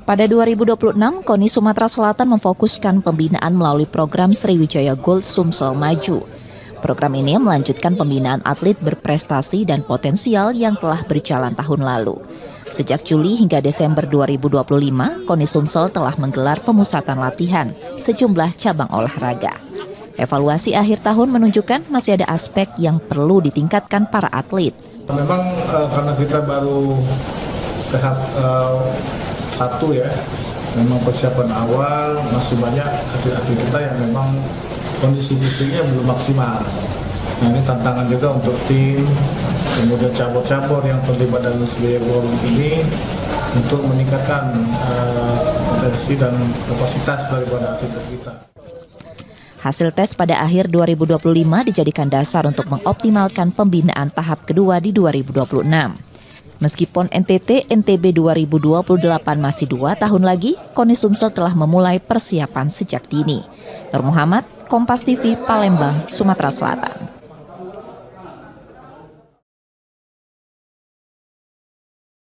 Pada 2026, KONI Sumatera Selatan memfokuskan pembinaan melalui program Sriwijaya Gold Sumsel Maju. Program ini melanjutkan pembinaan atlet berprestasi dan potensial yang telah berjalan tahun lalu. Sejak Juli hingga Desember 2025, KONI Sumsel telah menggelar pemusatan latihan sejumlah cabang olahraga. Evaluasi akhir tahun menunjukkan masih ada aspek yang perlu ditingkatkan para atlet. Memang karena kita baru tahap 1 ya, memang persiapan awal masih banyak atlet-atlet kita yang memang kondisi fisiknya belum maksimal. Nah, ini tantangan juga untuk tim, kemudian cabur-cabur yang terlibat dalam Sriwijaya Gold ini untuk meningkatkan potensi dan kapasitas daripada atlet kita. Hasil tes pada akhir 2025 dijadikan dasar untuk mengoptimalkan pembinaan tahap kedua di 2026. Meskipun NTB 2028 masih 2 tahun lagi, KONI Sumsel telah memulai persiapan sejak dini. Nur Muhammad, Kompas TV, Palembang, Sumatera Selatan.